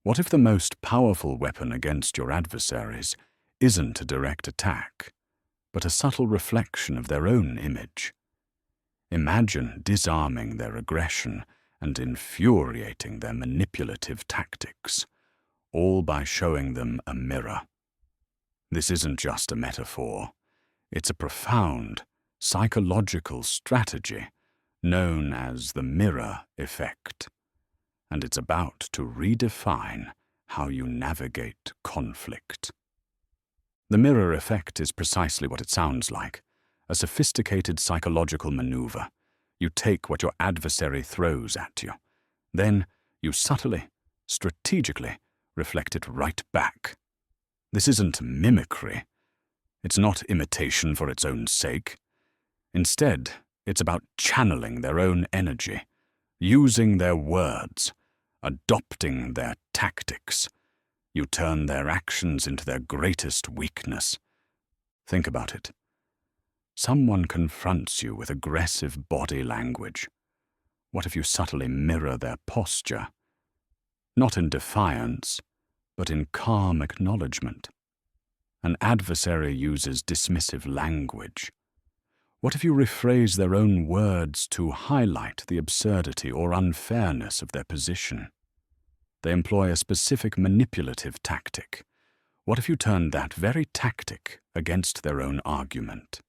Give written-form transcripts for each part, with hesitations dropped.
What if the most powerful weapon against your adversaries isn't a direct attack, but a subtle reflection of their own image? Imagine disarming their aggression and infuriating their manipulative tactics, all by showing them a mirror. This isn't just a metaphor. It's a profound, psychological strategy known as the mirror effect, and it's about to redefine how you navigate conflict. The mirror effect is precisely what it sounds like, a sophisticated psychological maneuver. You take what your adversary throws at you. Then you subtly, strategically reflect it right back. This isn't mimicry. It's not imitation for its own sake. Instead, it's about channeling their own energy, using their words, adopting their tactics. You turn their actions into their greatest weakness. Think about it. Someone confronts you with aggressive body language. What if you subtly mirror their posture? Not in defiance, but in calm acknowledgement. An adversary uses dismissive language. What if you rephrase their own words to highlight the absurdity or unfairness of their position? They employ a specific manipulative tactic. What if you turned that very tactic against their own argument?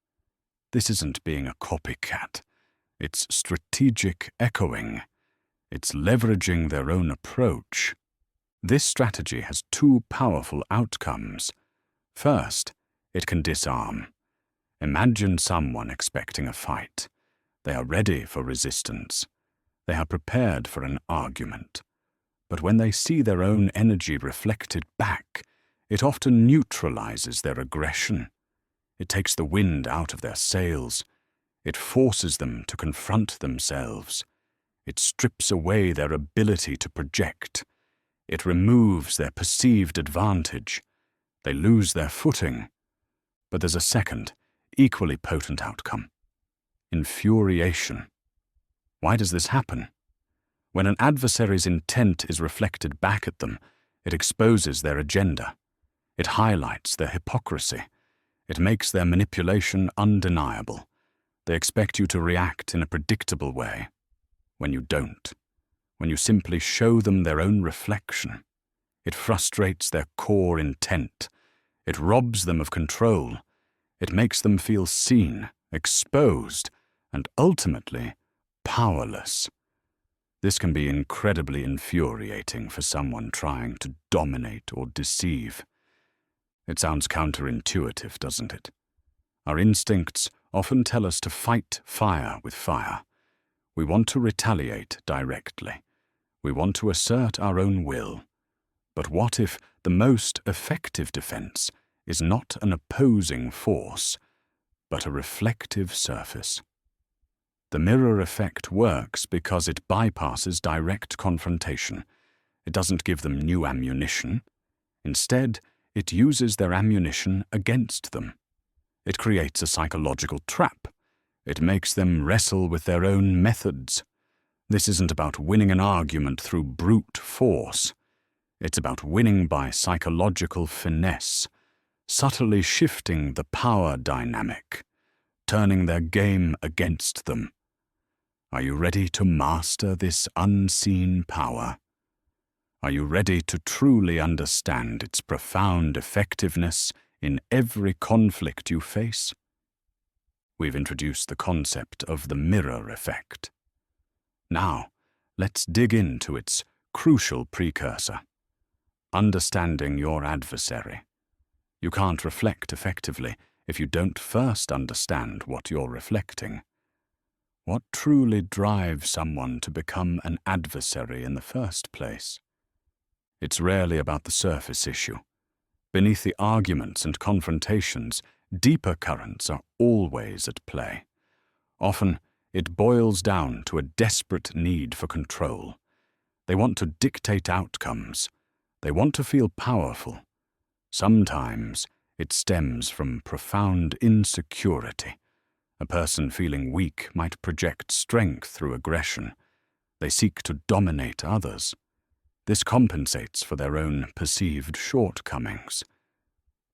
This isn't being a copycat. It's strategic echoing. It's leveraging their own approach. This strategy has two powerful outcomes. First, it can disarm. Imagine someone expecting a fight. They are ready for resistance. They are prepared for an argument. But when they see their own energy reflected back, it often neutralizes their aggression. It takes the wind out of their sails. It forces them to confront themselves. It strips away their ability to project. It removes their perceived advantage. They lose their footing. But there's a second, equally potent outcome: infuriation. Why does this happen? When an adversary's intent is reflected back at them, it exposes their agenda. It highlights their hypocrisy. It makes their manipulation undeniable. They expect you to react in a predictable way. When you don't, when you simply show them their own reflection, it frustrates their core intent. It robs them of control. It makes them feel seen, exposed, and ultimately powerless. This can be incredibly infuriating for someone trying to dominate or deceive. It sounds counterintuitive, doesn't it? Our instincts often tell us to fight fire with fire. We want to retaliate directly. We want to assert our own will. But what if the most effective defense is not an opposing force, but a reflective surface? The mirror effect works because it bypasses direct confrontation. It doesn't give them new ammunition. Instead, it uses their ammunition against them. It creates a psychological trap. It makes them wrestle with their own methods. This isn't about winning an argument through brute force. It's about winning by psychological finesse, subtly shifting the power dynamic, turning their game against them. Are you ready to master this unseen power? Are you ready to truly understand its profound effectiveness in every conflict you face? We've introduced the concept of the mirror effect. Now, let's dig into its crucial precursor: understanding your adversary. You can't reflect effectively if you don't first understand what you're reflecting. What truly drives someone to become an adversary in the first place? It's rarely about the surface issue. Beneath the arguments and confrontations, deeper currents are always at play. Often, it boils down to a desperate need for control. They want to dictate outcomes. They want to feel powerful. Sometimes, it stems from profound insecurity. A person feeling weak might project strength through aggression. They seek to dominate others. This compensates for their own perceived shortcomings.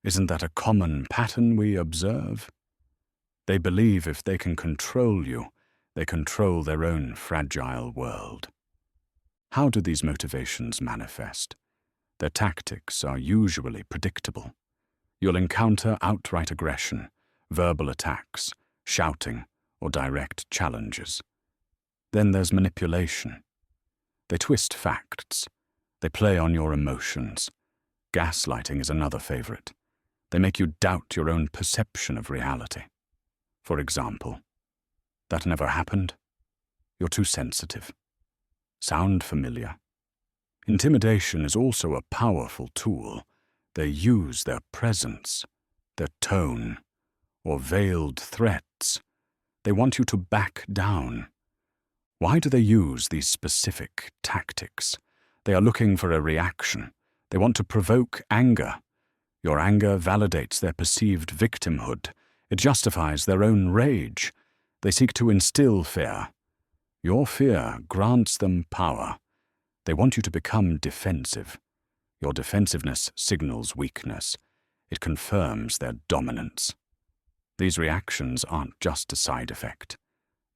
Isn't that a common pattern we observe? They believe if they can control you, they control their own fragile world. How do these motivations manifest? Their tactics are usually predictable. You'll encounter outright aggression, verbal attacks, shouting, or direct challenges. Then there's manipulation. They twist facts. They play on your emotions. Gaslighting is another favorite. They make you doubt your own perception of reality. For example, "That never happened. You're too sensitive." Sound familiar? Intimidation is also a powerful tool. They use their presence, their tone, or veiled threats. They want you to back down. Why do they use these specific tactics? They are looking for a reaction. They want to provoke anger. Your anger validates their perceived victimhood. It justifies their own rage. They seek to instill fear. Your fear grants them power. They want you to become defensive. Your defensiveness signals weakness. It confirms their dominance. These reactions aren't just a side effect.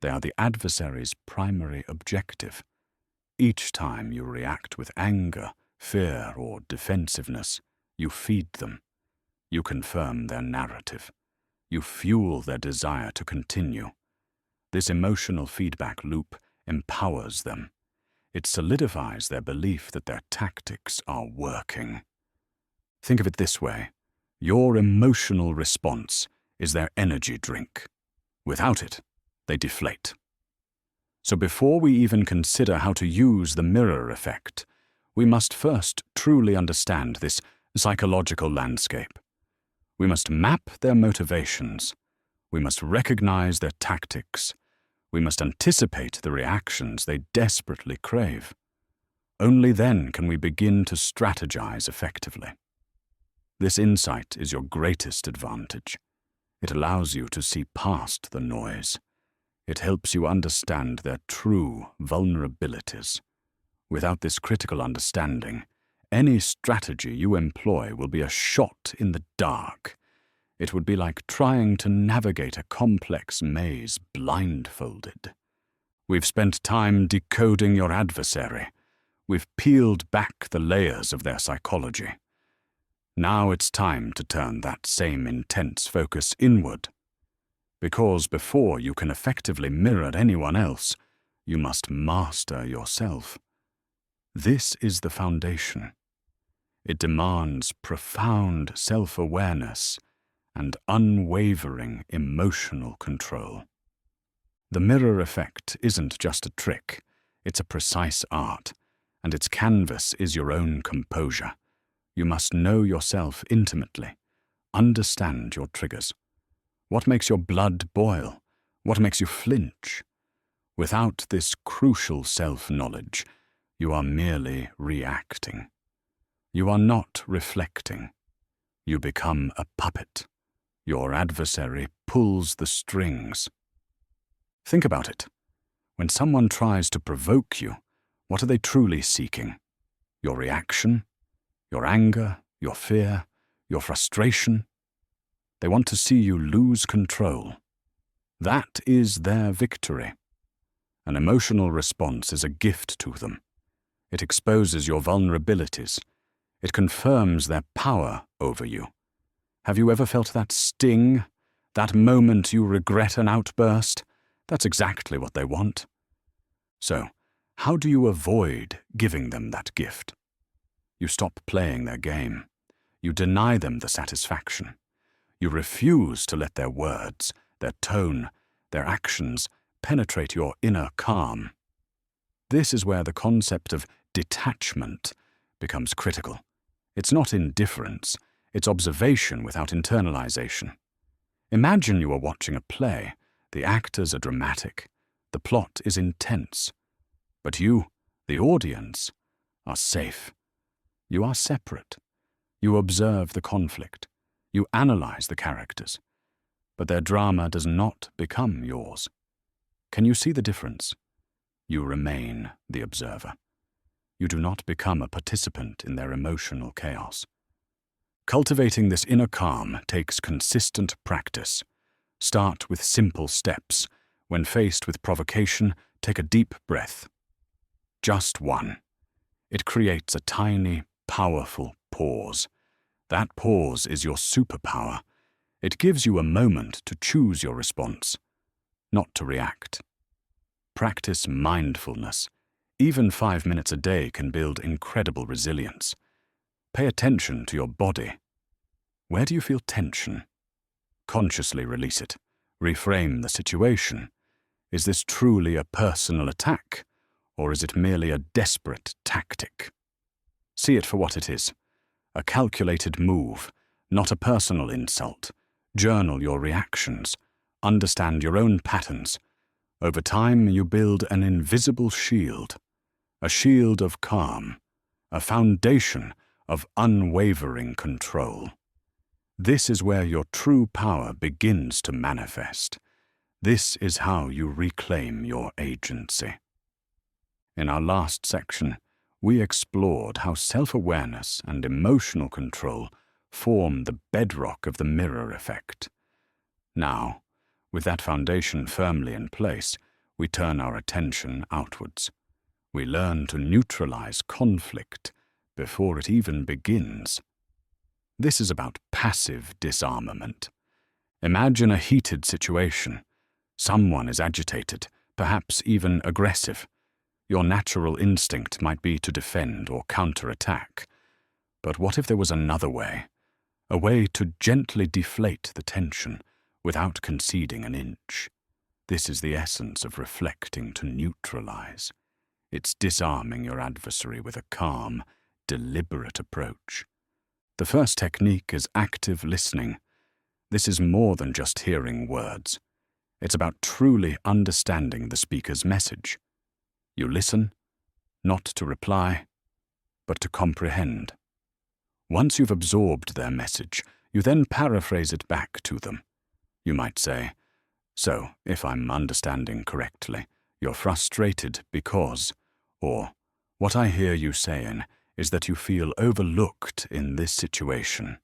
They are the adversary's primary objective. Each time you react with anger, fear, or defensiveness, you feed them. You confirm their narrative. You fuel their desire to continue. This emotional feedback loop empowers them. It solidifies their belief that their tactics are working. Think of it this way. Your emotional response is their energy drink. Without it, they deflate. So before we even consider how to use the mirror effect, we must first truly understand this psychological landscape. We must map their motivations. We must recognize their tactics. We must anticipate the reactions they desperately crave. Only then can we begin to strategize effectively. This insight is your greatest advantage. It allows you to see past the noise. It helps you understand their true vulnerabilities. Without this critical understanding, any strategy you employ will be a shot in the dark. It would be like trying to navigate a complex maze blindfolded. We've spent time decoding your adversary. We've peeled back the layers of their psychology. Now it's time to turn that same intense focus inward. Because before you can effectively mirror anyone else, you must master yourself. This is the foundation. It demands profound self-awareness and unwavering emotional control. The mirror effect isn't just a trick, it's a precise art, and its canvas is your own composure. You must know yourself intimately, understand your triggers. What makes your blood boil? What makes you flinch? Without this crucial self-knowledge, you are merely reacting. You are not reflecting. You become a puppet. Your adversary pulls the strings. Think about it. When someone tries to provoke you, what are they truly seeking? Your reaction? Your anger? Your fear? Your frustration? They want to see you lose control. That is their victory. An emotional response is a gift to them. It exposes your vulnerabilities. It confirms their power over you. Have you ever felt that sting? That moment you regret an outburst? That's exactly what they want. So, how do you avoid giving them that gift? You stop playing their game. You deny them the satisfaction. You refuse to let their words, their tone, their actions penetrate your inner calm. This is where the concept of detachment becomes critical. It's not indifference, it's observation without internalization. Imagine you are watching a play. The actors are dramatic. The plot is intense. But you, the audience, are safe. You are separate. You observe the conflict. You analyze the characters. But their drama does not become yours. Can you see the difference? You remain the observer. You do not become a participant in their emotional chaos. Cultivating this inner calm takes consistent practice. Start with simple steps. When faced with provocation, take a deep breath. Just one. It creates a tiny, powerful pause. That pause is your superpower. It gives you a moment to choose your response, not to react. Practice mindfulness. Even 5 minutes a day can build incredible resilience. Pay attention to your body. Where do you feel tension? Consciously release it. Reframe the situation. Is this truly a personal attack, or is it merely a desperate tactic? See it for what it is. A calculated move, not a personal insult. Journal your reactions. Understand your own patterns. Over time, you build an invisible shield. A shield of calm. A foundation of unwavering control. This is where your true power begins to manifest. This is how you reclaim your agency. In our last section, we explored how self-awareness and emotional control form the bedrock of the mirror effect. Now, with that foundation firmly in place, we turn our attention outwards. We learn to neutralize conflict before it even begins. This is about passive disarmament. Imagine a heated situation. Someone is agitated, perhaps even aggressive. Your natural instinct might be to defend or counterattack. But what if there was another way? A way to gently deflate the tension without conceding an inch. This is the essence of reflecting to neutralize. It's disarming your adversary with a calm, deliberate approach. The first technique is active listening. This is more than just hearing words. It's about truly understanding the speaker's message. You listen, not to reply, but to comprehend. Once you've absorbed their message, you then paraphrase it back to them. You might say, "So, if I'm understanding correctly, you're frustrated because," or, "What I hear you saying is that you feel overlooked in this situation."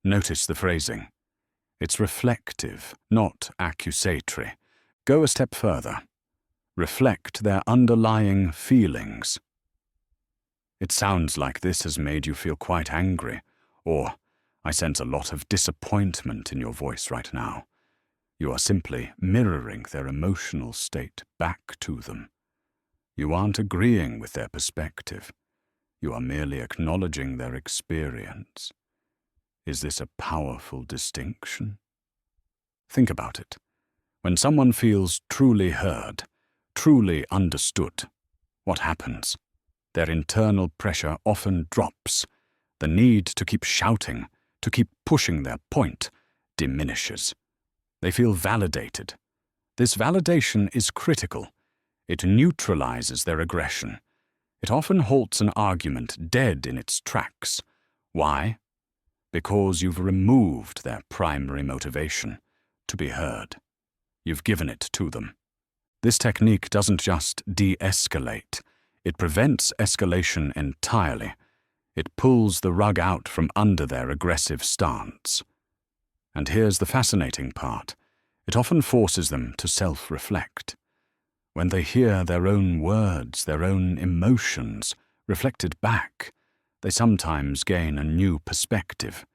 Notice the phrasing. It's reflective, not accusatory. Go a step further. Reflect their underlying feelings. It sounds like this has made you feel quite angry, or, "I sense a lot of disappointment in your voice right now." You are simply mirroring their emotional state back to them. You aren't agreeing with their perspective. You are merely acknowledging their experience. Is this a powerful distinction? Think about it. When someone feels truly heard, truly understood, what happens? Their internal pressure often drops. The need to keep shouting, to keep pushing their point, diminishes. They feel validated. This validation is critical. It neutralizes their aggression. It often halts an argument dead in its tracks. Why? Because you've removed their primary motivation, to be heard. You've given it to them. This technique doesn't just de-escalate. It prevents escalation entirely. It pulls the rug out from under their aggressive stance. And here's the fascinating part. It often forces them to self-reflect. When they hear their own words, their own emotions, reflected back, they sometimes gain a new perspective.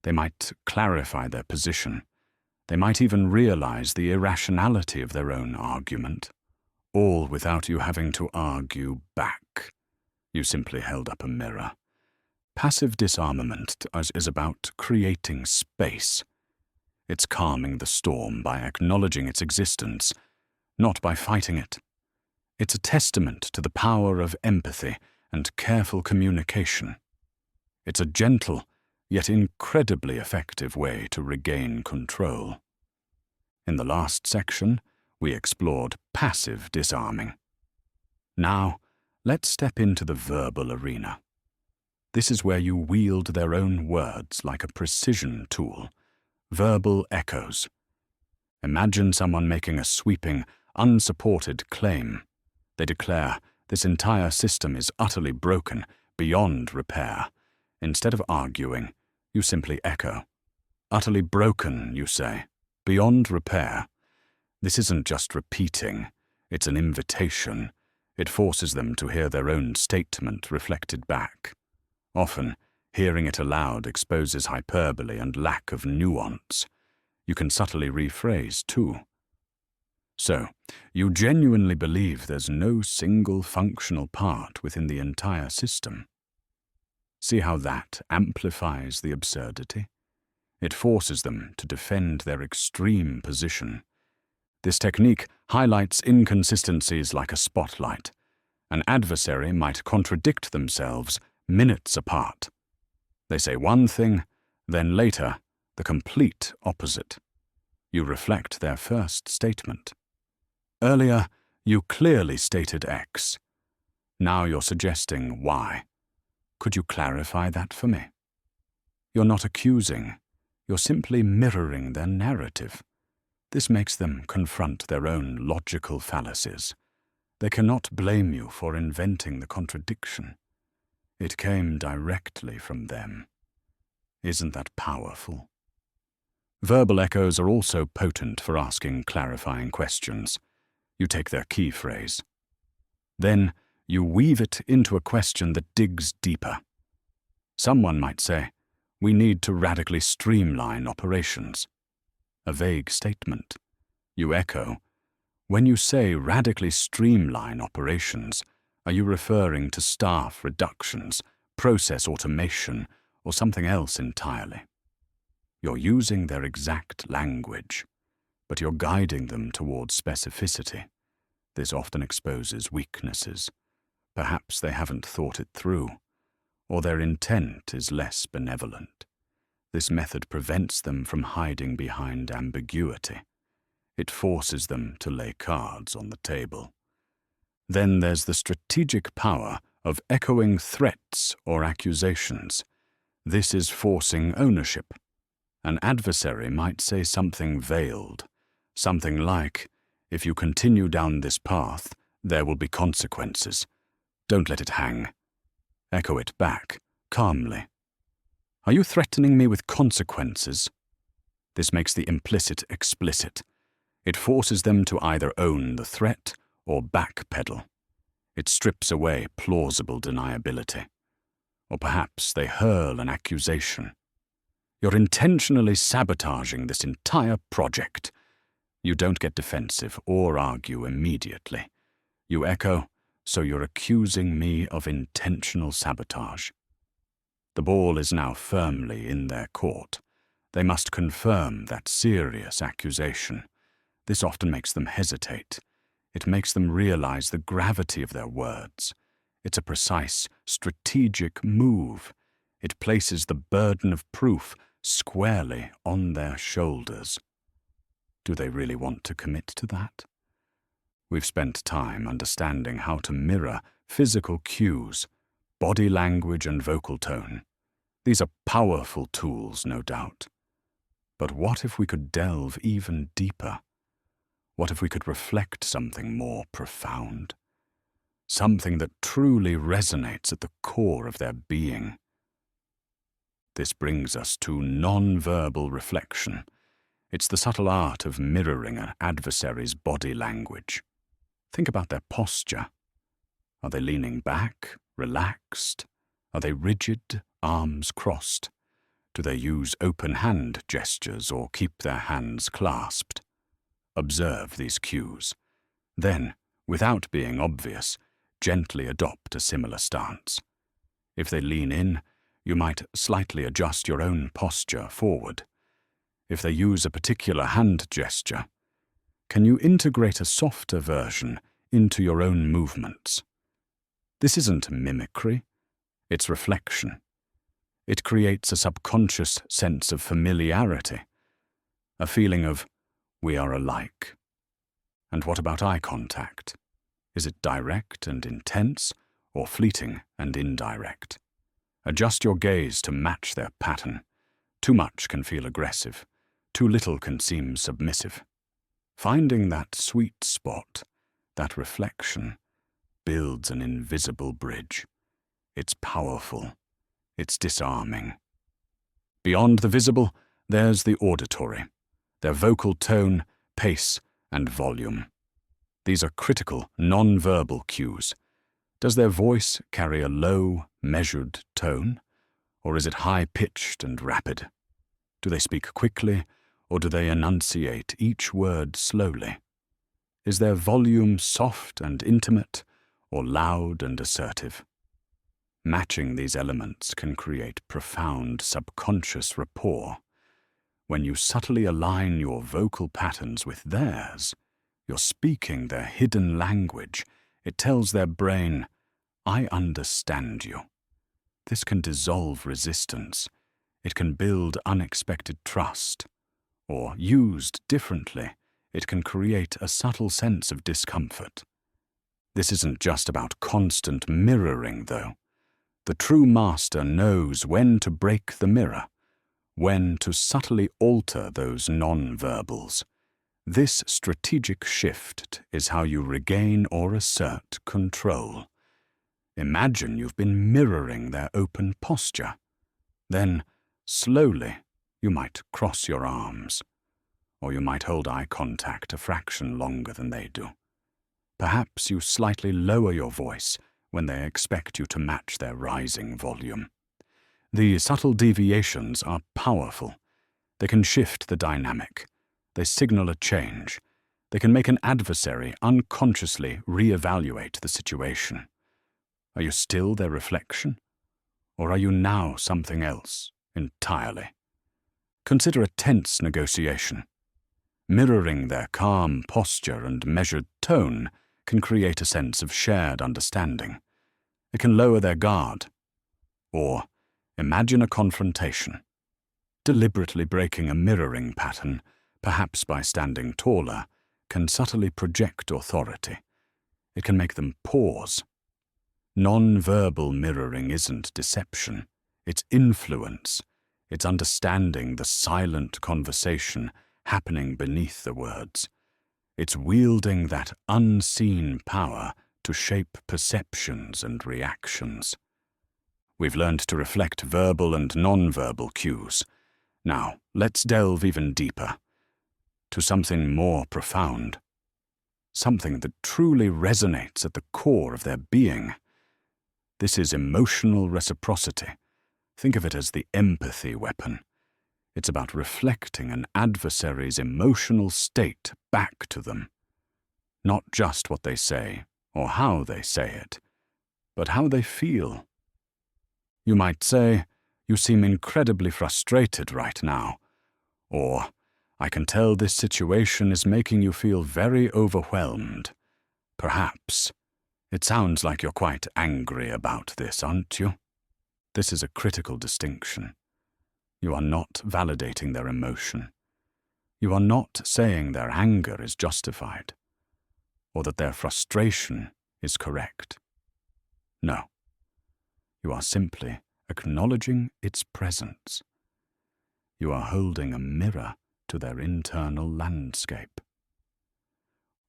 They might clarify their position. They might even realize the irrationality of their own argument, all without you having to argue back. You simply held up a mirror. Passive disarmament is about creating space. It's calming the storm by acknowledging its existence, not by fighting it. It's a testament to the power of empathy and careful communication. It's a gentle, yet incredibly effective way to regain control. In the last section, we explored passive disarming. Now, let's step into the verbal arena. This is where you wield their own words like a precision tool, verbal echoes. Imagine someone making a sweeping, unsupported claim. They declare, This entire system is utterly broken, beyond repair. Instead of arguing, you simply echo. Utterly broken, you say. Beyond repair. This isn't just repeating, it's an invitation. It forces them to hear their own statement reflected back. Often, hearing it aloud exposes hyperbole and lack of nuance. You can subtly rephrase, too. So, you genuinely believe there's no single functional part within the entire system. See how that amplifies the absurdity? It forces them to defend their extreme position. This technique highlights inconsistencies like a spotlight. An adversary might contradict themselves minutes apart. They say one thing, then later, the complete opposite. You reflect their first statement. Earlier, you clearly stated X. Now you're suggesting Y. Could you clarify that for me? You're not accusing. You're simply mirroring their narrative. This makes them confront their own logical fallacies. They cannot blame you for inventing the contradiction. It came directly from them. Isn't that powerful? Verbal echoes are also potent for asking clarifying questions. You take their key phrase. Then you weave it into a question that digs deeper. Someone might say, "We need to radically streamline operations." A vague statement. You echo, "When you say radically streamline operations, are you referring to staff reductions, process automation, or something else entirely?" You're using their exact language, but you're guiding them towards specificity. This often exposes weaknesses. Perhaps they haven't thought it through, or their intent is less benevolent. This method prevents them from hiding behind ambiguity. It forces them to lay cards on the table. Then there's the strategic power of echoing threats or accusations. This is forcing ownership. An adversary might say something veiled, something like, "If you continue down this path, there will be consequences. Don't let it hang." Echo it back, calmly. "Are you threatening me with consequences?" This makes the implicit explicit. It forces them to either own the threat or backpedal. It strips away plausible deniability. Or perhaps they hurl an accusation. "You're intentionally sabotaging this entire project." You don't get defensive or argue immediately. You echo, "So you're accusing me of intentional sabotage." The ball is now firmly in their court. They must confirm that serious accusation. This often makes them hesitate. It makes them realize the gravity of their words. It's a precise, strategic move. It places the burden of proof squarely on their shoulders. Do they really want to commit to that? We've spent time understanding how to mirror physical cues, body language and vocal tone. These are powerful tools, no doubt. But what if we could delve even deeper? What if we could reflect something more profound? Something that truly resonates at the core of their being. This brings us to non-verbal reflection. It's the subtle art of mirroring an adversary's body language. Think about their posture. Are they leaning back, relaxed? Are they rigid, arms crossed? Do they use open hand gestures or keep their hands clasped? Observe these cues. Then, without being obvious, gently adopt a similar stance. If they lean in, you might slightly adjust your own posture forward. If they use a particular hand gesture, can you integrate a softer version into your own movements? This isn't mimicry, it's reflection. It creates a subconscious sense of familiarity, a feeling of, we are alike. And what about eye contact? Is it direct and intense, or fleeting and indirect? Adjust your gaze to match their pattern. Too much can feel aggressive. Too little can seem submissive. Finding that sweet spot, that reflection, builds an invisible bridge. It's powerful. It's disarming. Beyond the visible, there's the auditory, their vocal tone, pace, and volume. These are critical, non-verbal cues. Does their voice carry a low, measured tone, or is it high-pitched and rapid? Do they speak quickly, or do they enunciate each word slowly? Is their volume soft and intimate, or loud and assertive? Matching these elements can create profound subconscious rapport. When you subtly align your vocal patterns with theirs, you're speaking their hidden language. It tells their brain, "I understand you." This can dissolve resistance. It can build unexpected trust. Or, used differently, it can create a subtle sense of discomfort. This isn't just about constant mirroring, though. The true master knows when to break the mirror, when to subtly alter those non-verbals. This strategic shift is how you regain or assert control. Imagine you've been mirroring their open posture. Then, slowly, you might cross your arms, or you might hold eye contact a fraction longer than they do. Perhaps you slightly lower your voice when they expect you to match their rising volume. The subtle deviations are powerful. They can shift the dynamic. They signal a change. They can make an adversary unconsciously reevaluate the situation. Are you still their reflection? Or are you now something else entirely? Consider a tense negotiation. Mirroring their calm posture and measured tone can create a sense of shared understanding. It can lower their guard. Or, imagine a confrontation. Deliberately breaking a mirroring pattern, perhaps by standing taller, can subtly project authority. It can make them pause. Non-verbal mirroring isn't deception. It's influence. It's understanding the silent conversation happening beneath the words. It's wielding that unseen power to shape perceptions and reactions. We've learned to reflect verbal and non-verbal cues. Now, let's delve even deeper, to something more profound, something that truly resonates at the core of their being. This is emotional reciprocity. Think of it as the empathy weapon. It's about reflecting an adversary's emotional state back to them. Not just what they say or how they say it, but how they feel. You might say, "You seem incredibly frustrated right now," or, "I can tell this situation is making you feel very overwhelmed. Perhaps, it sounds like you're quite angry about this, aren't you?" This is a critical distinction. You are not validating their emotion. You are not saying their anger is justified, or that their frustration is correct. No. You are simply acknowledging its presence. You are holding a mirror to their internal landscape.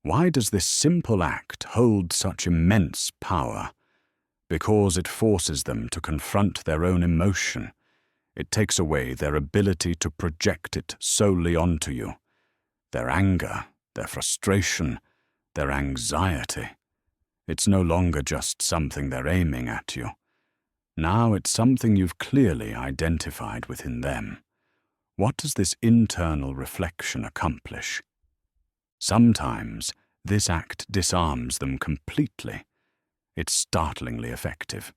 Why does this simple act hold such immense power? Because it forces them to confront their own emotion. It takes away their ability to project it solely onto you. Their anger, their frustration, their anxiety. It's no longer just something they're aiming at you. Now it's something you've clearly identified within them. What does this internal reflection accomplish? Sometimes this act disarms them completely. It's startlingly effective.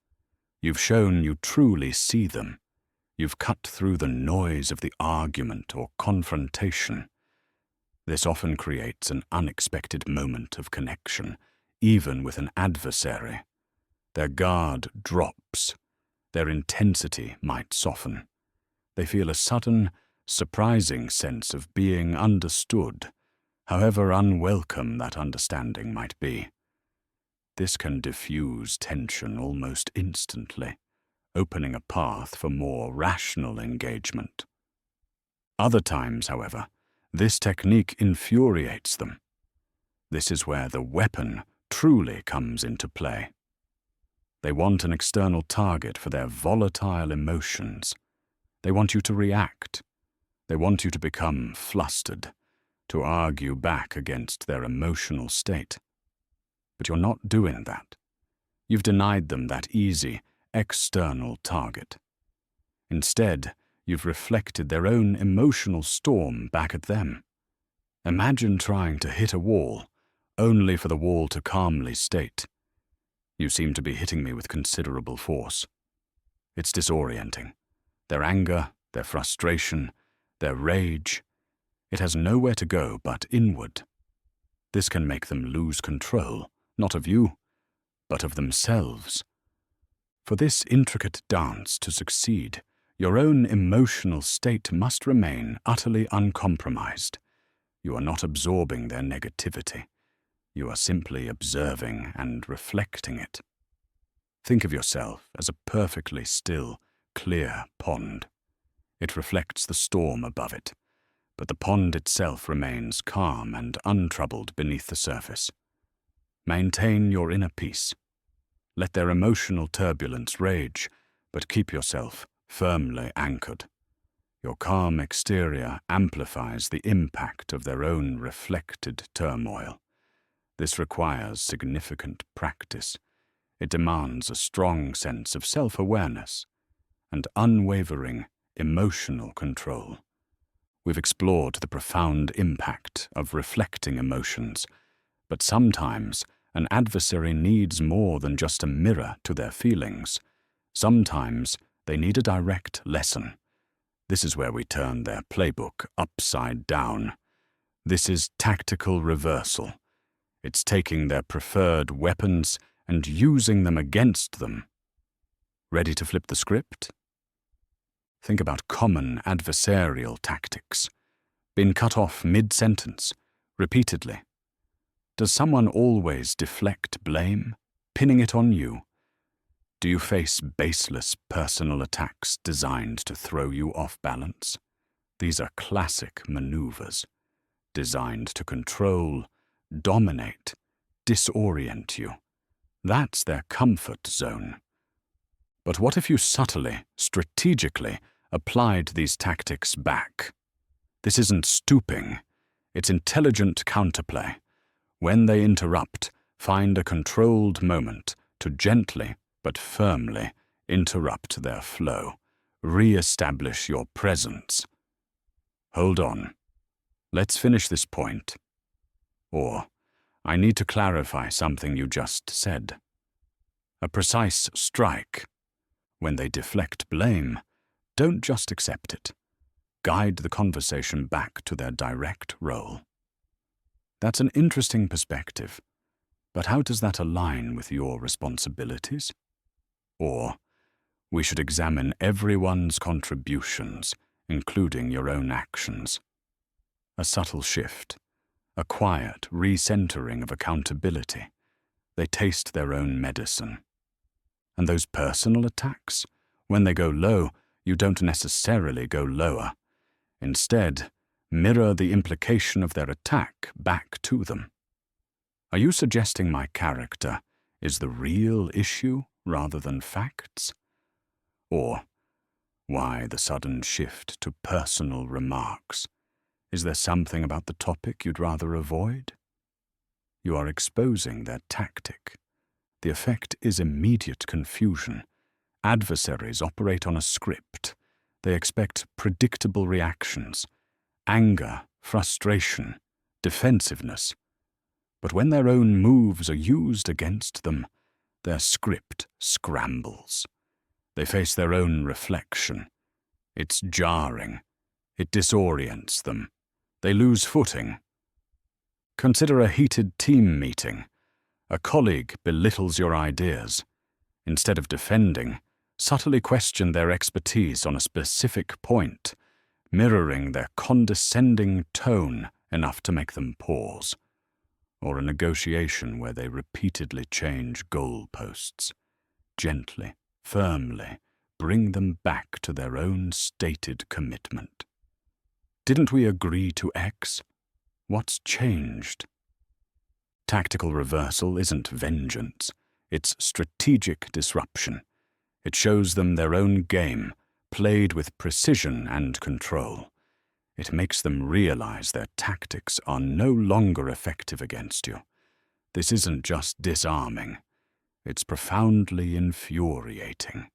You've shown you truly see them. You've cut through the noise of the argument or confrontation. This often creates an unexpected moment of connection, even with an adversary. Their guard drops. Their intensity might soften. They feel a sudden, surprising sense of being understood, however unwelcome that understanding might be. This can diffuse tension almost instantly, opening a path for more rational engagement. Other times, however, this technique infuriates them. This is where the weapon truly comes into play. They want an external target for their volatile emotions. They want you to react. They want you to become flustered, to argue back against their emotional state. But you're not doing that. You've denied them that easy, external target. Instead, you've reflected their own emotional storm back at them. Imagine trying to hit a wall, only for the wall to calmly state, "You seem to be hitting me with considerable force." It's disorienting. Their anger, their frustration, their rage, it has nowhere to go but inward. This can make them lose control, not of you, but of themselves. For this intricate dance to succeed, your own emotional state must remain utterly uncompromised. You are not absorbing their negativity. You are simply observing and reflecting it. Think of yourself as a perfectly still, clear pond. It reflects the storm above it, but the pond itself remains calm and untroubled beneath the surface. Maintain your inner peace. Let their emotional turbulence rage, but keep yourself firmly anchored. Your calm exterior amplifies the impact of their own reflected turmoil. This requires significant practice. It demands a strong sense of self-awareness and unwavering emotional control. We've explored the profound impact of reflecting emotions, but sometimes an adversary needs more than just a mirror to their feelings. Sometimes they need a direct lesson. This is where we turn their playbook upside down. This is tactical reversal. It's taking their preferred weapons and using them against them. Ready to flip the script? Think about common adversarial tactics. Been cut off mid-sentence, repeatedly. Does someone always deflect blame, pinning it on you? Do you face baseless personal attacks designed to throw you off balance? These are classic maneuvers, designed to control, dominate, disorient you. That's their comfort zone. But what if you subtly, strategically, applied these tactics back? This isn't stooping, it's intelligent counterplay. When they interrupt, find a controlled moment to gently but firmly interrupt their flow. Re-establish your presence. Hold on. Let's finish this point. Or, I need to clarify something you just said. A precise strike. When they deflect blame, don't just accept it. Guide the conversation back to their direct role. That's an interesting perspective, but how does that align with your responsibilities? Or, we should examine everyone's contributions, including your own actions. A subtle shift, a quiet recentering of accountability. They taste their own medicine. And those personal attacks, when they go low, you don't necessarily go lower. Instead, mirror the implication of their attack back to them. Are you suggesting my character is the real issue rather than facts? Or, why the sudden shift to personal remarks? Is there something about the topic you'd rather avoid? You are exposing their tactic. The effect is immediate confusion. Adversaries operate on a script. They expect predictable reactions, anger, frustration, defensiveness. But when their own moves are used against them, their script scrambles. They face their own reflection. It's jarring. It disorients them. They lose footing. Consider a heated team meeting. A colleague belittles your ideas. Instead of defending, subtly question their expertise on a specific point, mirroring their condescending tone enough to make them pause. Or a negotiation where they repeatedly change goalposts. Gently, firmly, bring them back to their own stated commitment. Didn't we agree to X? What's changed? Tactical reversal isn't vengeance, it's strategic disruption. It shows them their own game, played with precision and control. It makes them realize their tactics are no longer effective against you. This isn't just disarming. It's profoundly infuriating.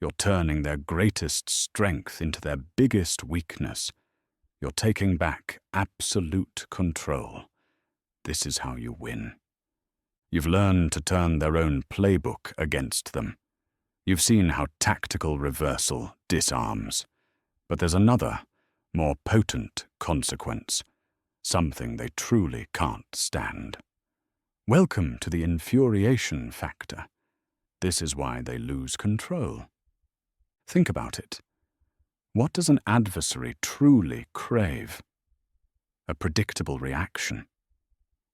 You're turning their greatest strength into their biggest weakness. You're taking back absolute control. This is how you win. You've learned to turn their own playbook against them. You've seen how tactical reversal disarms. But there's another, more potent consequence, something they truly can't stand. Welcome to the infuriation factor. This is why they lose control. Think about it. What does an adversary truly crave? A predictable reaction.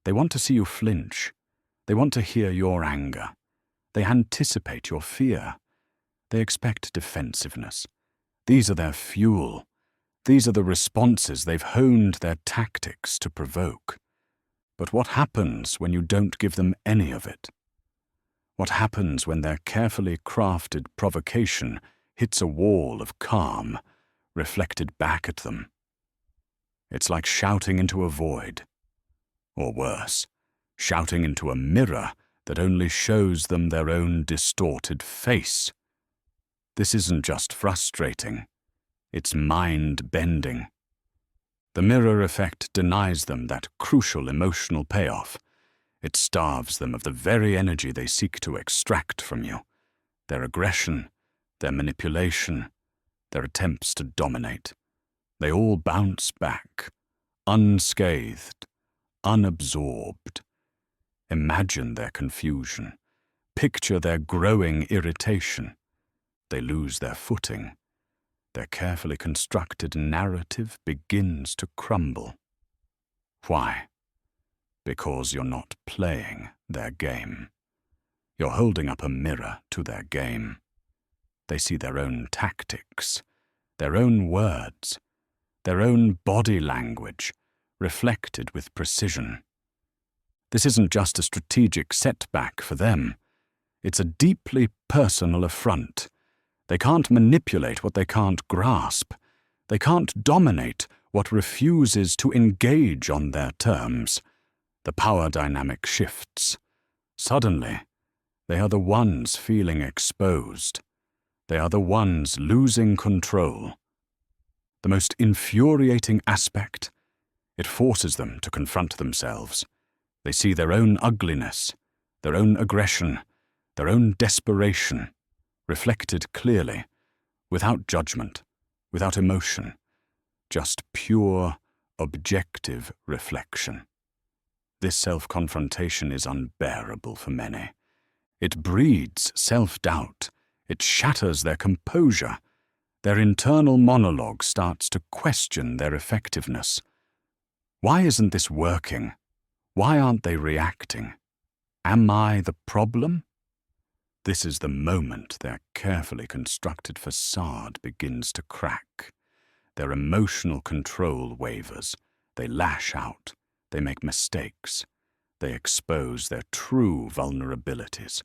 They want to see you flinch. They want to hear your anger. They anticipate your fear. They expect defensiveness. These are their fuel. These are the responses they've honed their tactics to provoke. But what happens when you don't give them any of it? What happens when their carefully crafted provocation hits a wall of calm, reflected back at them? It's like shouting into a void. Or worse, shouting into a mirror that only shows them their own distorted face. This isn't just frustrating, it's mind-bending. The mirror effect denies them that crucial emotional payoff. It starves them of the very energy they seek to extract from you, their aggression, their manipulation, their attempts to dominate. They all bounce back, unscathed, unabsorbed. Imagine their confusion. Picture their growing irritation. They lose their footing. Their carefully constructed narrative begins to crumble. Why? Because you're not playing their game. You're holding up a mirror to their game. They see their own tactics, their own words, their own body language, reflected with precision. This isn't just a strategic setback for them. It's a deeply personal affront. They can't manipulate what they can't grasp. They can't dominate what refuses to engage on their terms. The power dynamic shifts. Suddenly, they are the ones feeling exposed. They are the ones losing control. The most infuriating aspect, it forces them to confront themselves. They see their own ugliness, their own aggression, their own desperation, reflected clearly, without judgment, without emotion, just pure, objective reflection. This self-confrontation is unbearable for many. It breeds self-doubt. It shatters their composure. Their internal monologue starts to question their effectiveness. Why isn't this working? Why aren't they reacting? Am I the problem? This is the moment their carefully constructed facade begins to crack. Their emotional control wavers. They lash out. They make mistakes. They expose their true vulnerabilities.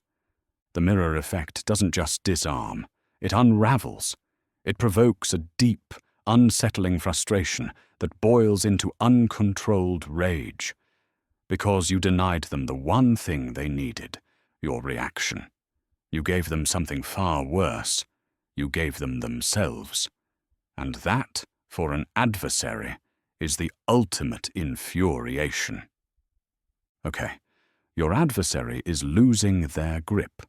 The mirror effect doesn't just disarm. It unravels. It provokes a deep, unsettling frustration that boils into uncontrolled rage. Because you denied them the one thing they needed, your reaction. You gave them something far worse. You gave them themselves. And that, for an adversary, is the ultimate infuriation. Okay, your adversary is losing their grip.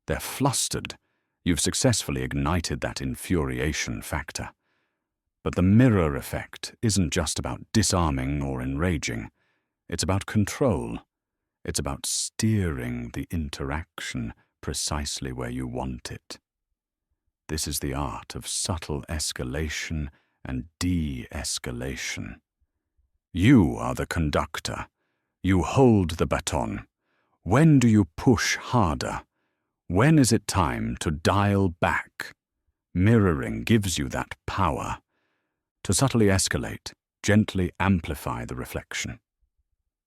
They're flustered. You've successfully ignited that infuriation factor. But the mirror effect isn't just about disarming or enraging. It's about control. It's about steering the interaction precisely where you want it. This is the art of subtle escalation and de-escalation. You are the conductor. You hold the baton. When do you push harder? When is it time to dial back? Mirroring gives you that power. To subtly escalate, gently amplify the reflection.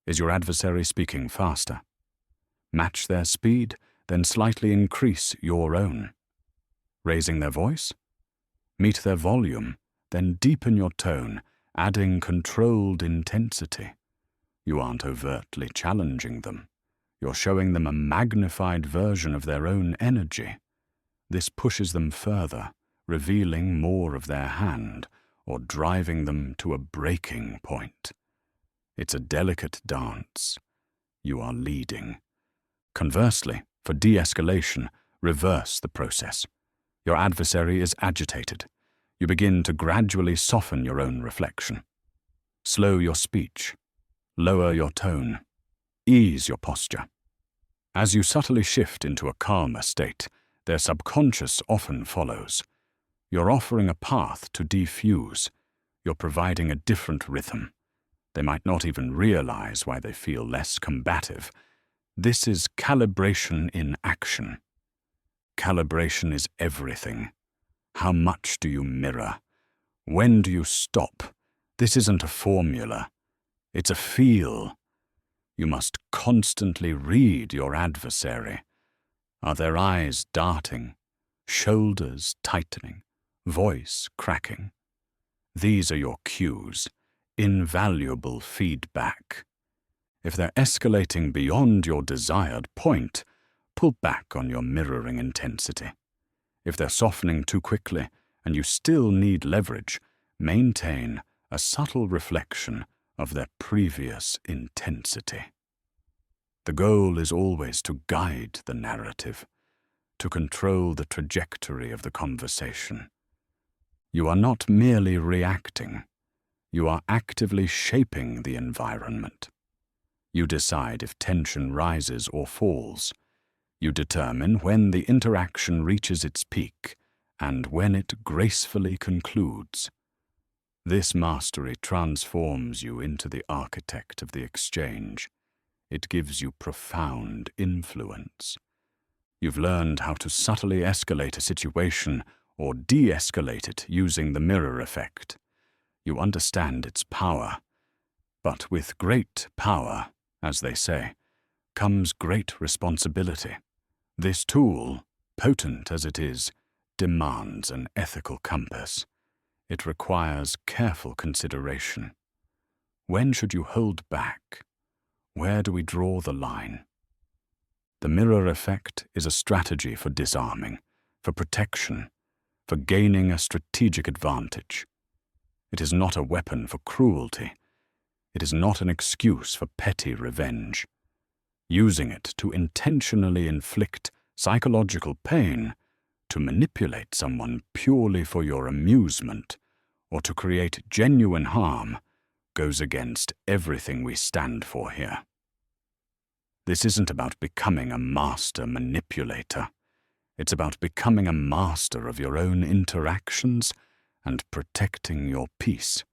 Is your adversary speaking faster? Match their speed, then slightly increase your own. Raising their voice? Meet their volume, then deepen your tone, adding controlled intensity. You aren't overtly challenging them. You're showing them a magnified version of their own energy. This pushes them further, revealing more of their hand, or driving them to a breaking point. It's a delicate dance. You are leading. Conversely, for de-escalation, reverse the process. Your adversary is agitated. You begin to gradually soften your own reflection. Slow your speech. Lower your tone. Ease your posture. As you subtly shift into a calmer state, their subconscious often follows. You're offering a path to defuse. You're providing a different rhythm. They might not even realize why they feel less combative. This is calibration in action. Calibration is everything. How much do you mirror? When do you stop? This isn't a formula. It's a feel. You must constantly read your adversary. Are their eyes darting, shoulders tightening, voice cracking? These are your cues, invaluable feedback. If they're escalating beyond your desired point, pull back on your mirroring intensity. If they're softening too quickly and you still need leverage, maintain a subtle reflection of their previous intensity. The goal is always to guide the narrative, to control the trajectory of the conversation. You are not merely reacting. You are actively shaping the environment. You decide if tension rises or falls. You determine when the interaction reaches its peak and when it gracefully concludes. This mastery transforms you into the architect of the exchange. It gives you profound influence. You've learned how to subtly escalate a situation or de-escalate it using the mirror effect. You understand its power. But with great power, as they say, comes great responsibility. This tool, potent as it is, demands an ethical compass. It requires careful consideration. When should you hold back? Where do we draw the line? The mirror effect is a strategy for disarming, for protection, for gaining a strategic advantage. It is not a weapon for cruelty. It is not an excuse for petty revenge. Using it to intentionally inflict psychological pain, to manipulate someone purely for your amusement, or to create genuine harm, goes against everything we stand for here. This isn't about becoming a master manipulator. It's about becoming a master of your own interactions and protecting your peace.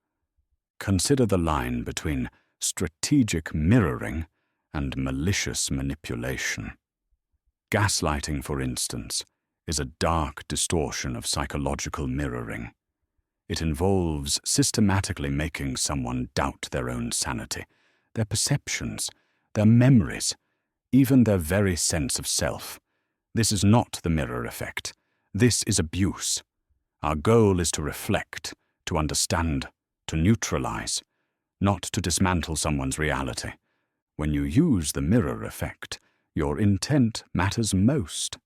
Consider the line between strategic mirroring and malicious manipulation. Gaslighting, for instance, is a dark distortion of psychological mirroring. It involves systematically making someone doubt their own sanity, their perceptions, their memories, even their very sense of self. This is not the mirror effect. This is abuse. Our goal is to reflect, to understand, to neutralize, not to dismantle someone's reality. When you use the mirror effect, your intent matters most.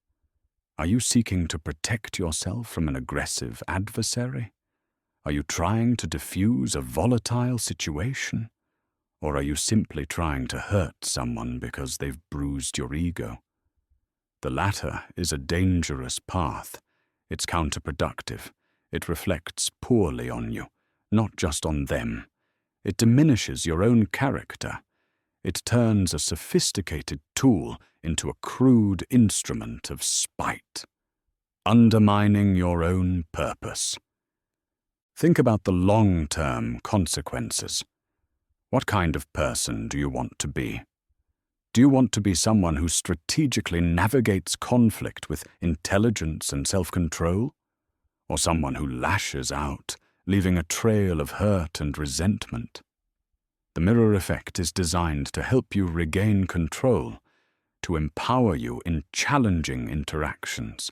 Are you seeking to protect yourself from an aggressive adversary? Are you trying to diffuse a volatile situation? Or are you simply trying to hurt someone because they've bruised your ego? The latter is a dangerous path. It's counterproductive. It reflects poorly on you, not just on them. It diminishes your own character. It turns a sophisticated tool into a crude instrument of spite, undermining your own purpose. Think about the long-term consequences. What kind of person do you want to be? Do you want to be someone who strategically navigates conflict with intelligence and self-control? Or someone who lashes out, leaving a trail of hurt and resentment? The mirror effect is designed to help you regain control, to empower you in challenging interactions.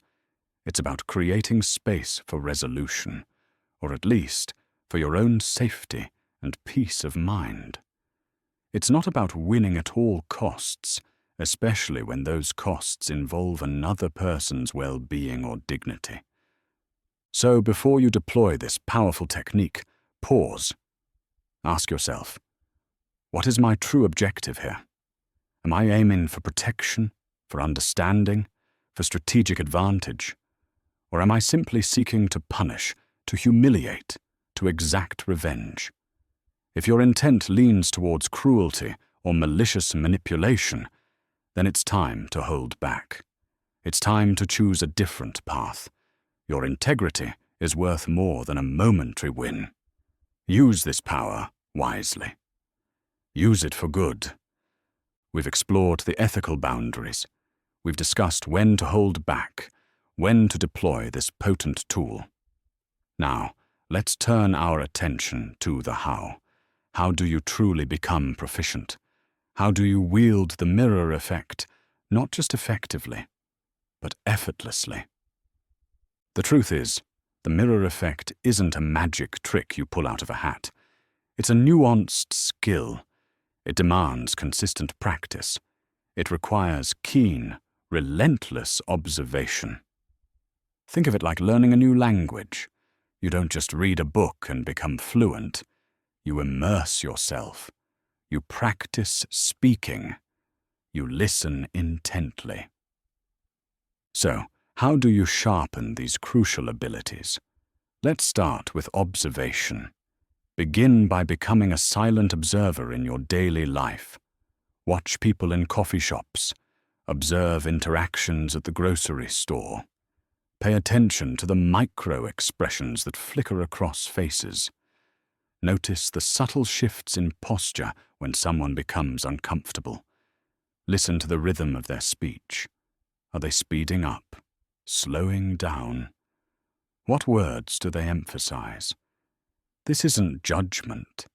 It's about creating space for resolution, or at least for your own safety and peace of mind. It's not about winning at all costs, especially when those costs involve another person's well-being or dignity. So before you deploy this powerful technique, pause. Ask yourself, what is my true objective here? Am I aiming for protection, for understanding, for strategic advantage? Or am I simply seeking to punish, to humiliate, to exact revenge? If your intent leans towards cruelty or malicious manipulation, then it's time to hold back. It's time to choose a different path. Your integrity is worth more than a momentary win. Use this power wisely. Use it for good. We've explored the ethical boundaries. We've discussed when to hold back, when to deploy this potent tool. Now, let's turn our attention to the how. How do you truly become proficient? How do you wield the mirror effect, not just effectively, but effortlessly? The truth is, the mirror effect isn't a magic trick you pull out of a hat. It's a nuanced skill. It demands consistent practice. It requires keen, relentless observation. Think of it like learning a new language. You don't just read a book and become fluent. You immerse yourself. You practice speaking. You listen intently. So, how do you sharpen these crucial abilities? Let's start with observation. Begin by becoming a silent observer in your daily life. Watch people in coffee shops. Observe interactions at the grocery store. Pay attention to the micro-expressions that flicker across faces. Notice the subtle shifts in posture when someone becomes uncomfortable. Listen to the rhythm of their speech. Are they speeding up? Slowing down? What words do they emphasize? This isn't judgment.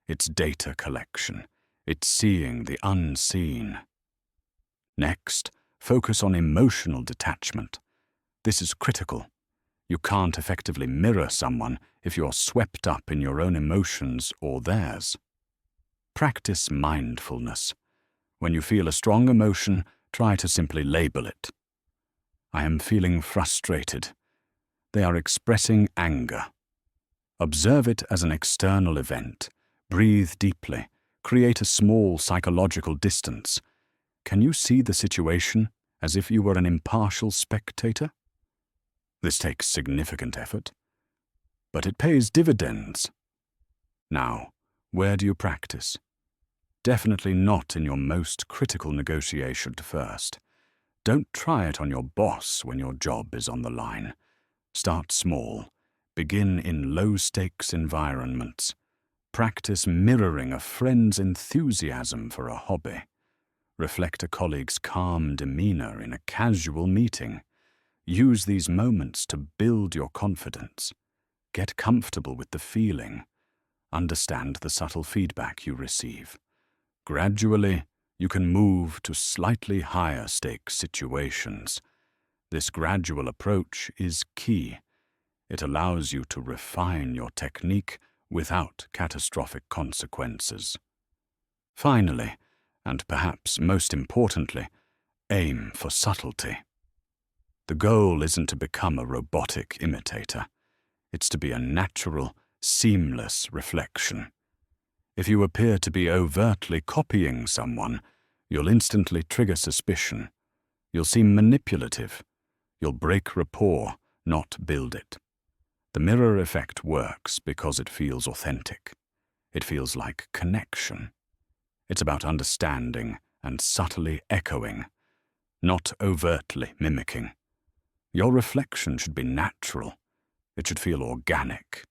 It's data collection. It's seeing the unseen. Next, focus on emotional detachment. This is critical. You can't effectively mirror someone if you're swept up in your own emotions or theirs. Practice mindfulness. When you feel a strong emotion, try to simply label it. I am feeling frustrated. They are expressing anger. Observe it as an external event. Breathe deeply. Create a small psychological distance. Can you see the situation as if you were an impartial spectator? This takes significant effort, but it pays dividends. Now, where do you practice? Definitely not in your most critical negotiation first. Don't try it on your boss when your job is on the line. Start small. Begin in low-stakes environments. Practice mirroring a friend's enthusiasm for a hobby. Reflect a colleague's calm demeanor in a casual meeting. Use these moments to build your confidence. Get comfortable with the feeling. Understand the subtle feedback you receive. Gradually, you can move to slightly higher stakes situations. This gradual approach is key. It allows you to refine your technique without catastrophic consequences. Finally, and perhaps most importantly, aim for subtlety. The goal isn't to become a robotic imitator. It's to be a natural, seamless reflection. If you appear to be overtly copying someone, you'll instantly trigger suspicion. You'll seem manipulative. You'll break rapport, not build it. The mirror effect works because it feels authentic. It feels like connection. It's about understanding and subtly echoing, not overtly mimicking. Your reflection should be natural. It should feel organic.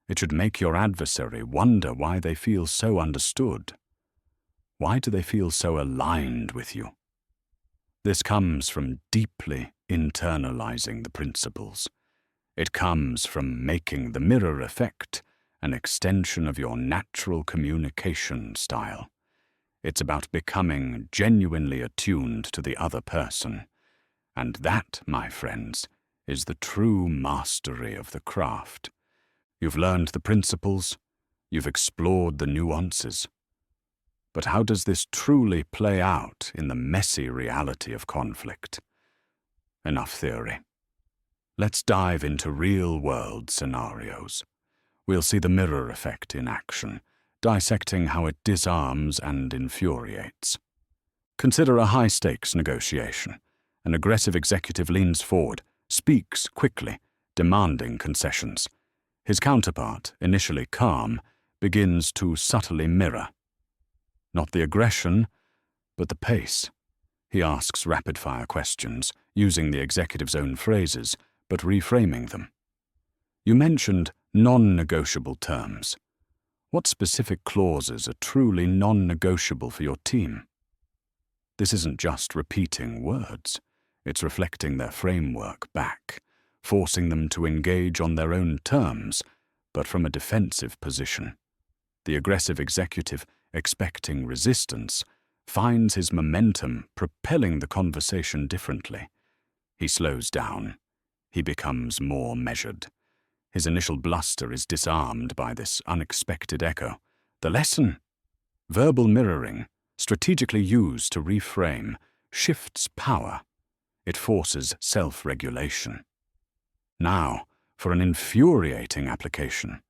It should make your adversary wonder why they feel so understood. Why do they feel so aligned with you? This comes from deeply internalizing the principles. It comes from making the mirror effect an extension of your natural communication style. It's about becoming genuinely attuned to the other person. And that, my friends, is the true mastery of the craft. You've learned the principles, you've explored the nuances. But how does this truly play out in the messy reality of conflict? Enough theory. Let's dive into real-world scenarios. We'll see the mirror effect in action, dissecting how it disarms and infuriates. Consider a high-stakes negotiation. An aggressive executive leans forward, speaks quickly, demanding concessions. His counterpart, initially calm, begins to subtly mirror. Not the aggression, but the pace. He asks rapid-fire questions, using the executive's own phrases, but reframing them. You mentioned non-negotiable terms. What specific clauses are truly non-negotiable for your team? This isn't just repeating words. It's reflecting their framework back, forcing them to engage on their own terms, but from a defensive position. The aggressive executive, expecting resistance, finds his momentum propelling the conversation differently. He slows down. He becomes more measured. His initial bluster is disarmed by this unexpected echo. The lesson? Verbal mirroring, strategically used to reframe, shifts power. It forces self-regulation. Now, for an infuriating application.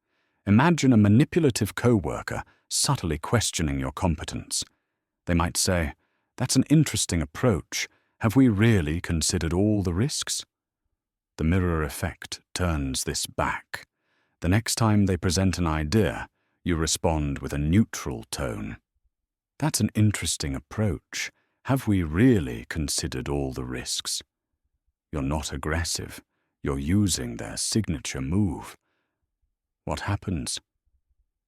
Imagine a manipulative co-worker subtly questioning your competence. They might say, "That's an interesting approach. Have we really considered all the risks?" The mirror effect turns this back. The next time they present an idea, you respond with a neutral tone. "That's an interesting approach. Have we really considered all the risks?" You're not aggressive. You're using their signature move. What happens?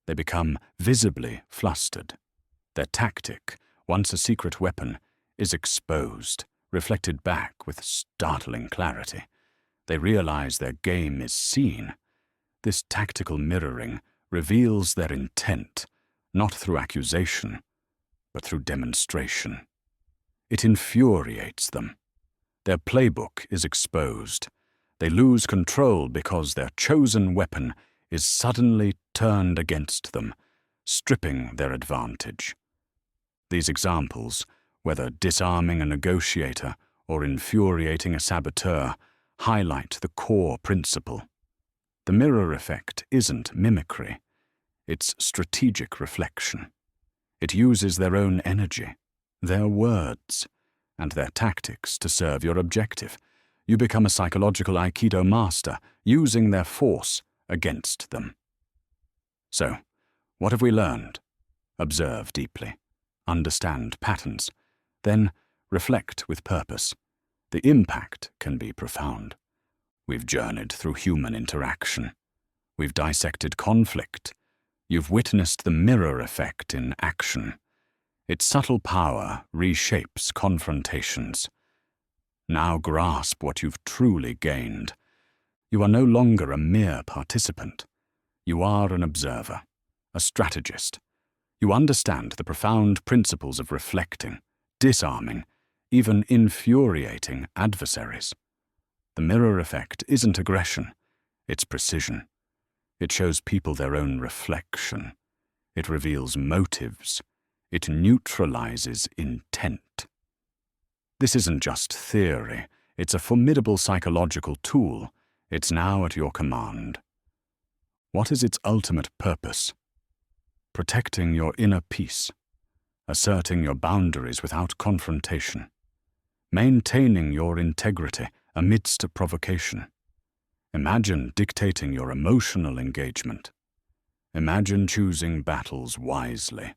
They become visibly flustered. Their tactic, once a secret weapon, is exposed, reflected back with startling clarity. They realize their game is seen. This tactical mirroring reveals their intent, not through accusation, but through demonstration. It infuriates them. Their playbook is exposed. They lose control because their chosen weapon is suddenly turned against them, stripping their advantage. These examples, whether disarming a negotiator or infuriating a saboteur, highlight the core principle. The mirror effect isn't mimicry. It's strategic reflection. It uses their own energy, their words, and their tactics to serve your objective. You become a psychological Aikido master, using their force against them. So, what have we learned? Observe deeply. Understand patterns. Then reflect with purpose. The impact can be profound. We've journeyed through human interaction. We've dissected conflict. You've witnessed the mirror effect in action. Its subtle power reshapes confrontations. Now grasp what you've truly gained. You are no longer a mere participant. You are an observer, a strategist. You understand the profound principles of reflecting, disarming, even infuriating adversaries. The mirror effect isn't aggression, it's precision. It shows people their own reflection. It reveals motives. It neutralizes intent. This isn't just theory. It's a formidable psychological tool. It's now at your command. What is its ultimate purpose? Protecting your inner peace, asserting your boundaries without confrontation, maintaining your integrity amidst a provocation. Imagine dictating your emotional engagement. Imagine choosing battles wisely,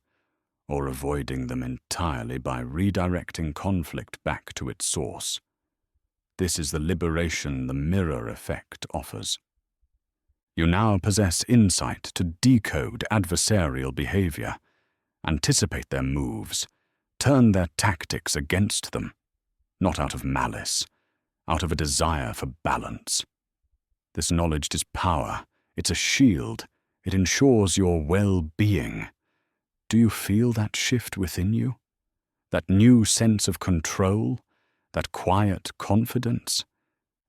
or avoiding them entirely by redirecting conflict back to its source. This is the liberation the mirror effect offers. You now possess insight to decode adversarial behavior, anticipate their moves, turn their tactics against them, not out of malice, out of a desire for balance. This knowledge is power. It's a shield. It ensures your well-being. Do you feel that shift within you? That new sense of control? That quiet confidence?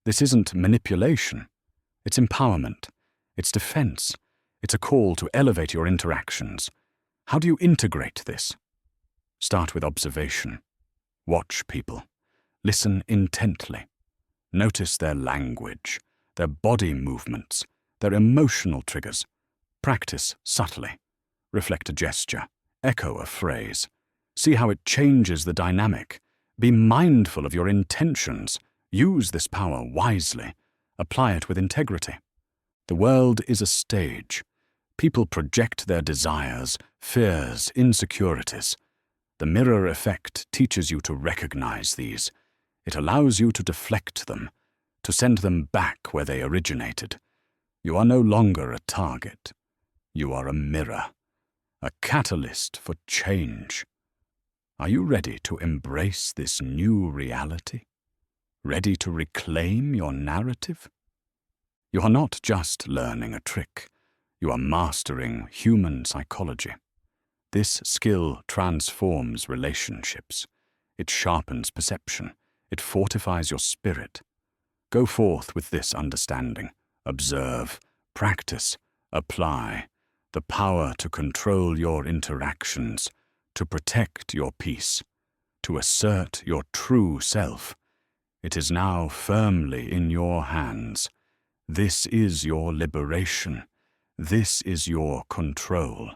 This isn't manipulation. It's empowerment. It's defense. It's a call to elevate your interactions. How do you integrate this? Start with observation. Watch people. Listen intently. Notice their language, their body movements, their emotional triggers. Practice subtly. Reflect a gesture. Echo a phrase. See how it changes the dynamic. Be mindful of your intentions. Use this power wisely. Apply it with integrity. The world is a stage. People project their desires, fears, insecurities. The mirror effect teaches you to recognize these. It allows you to deflect them, to send them back where they originated. You are no longer a target. You are a mirror, a catalyst for change. Are you ready to embrace this new reality? Ready to reclaim your narrative? You are not just learning a trick. You are mastering human psychology. This skill transforms relationships. It sharpens perception. It fortifies your spirit. Go forth with this understanding. Observe, practice, apply. The power to control your interactions, to protect your peace, to assert your true self. It is now firmly in your hands. This is your liberation. This is your control.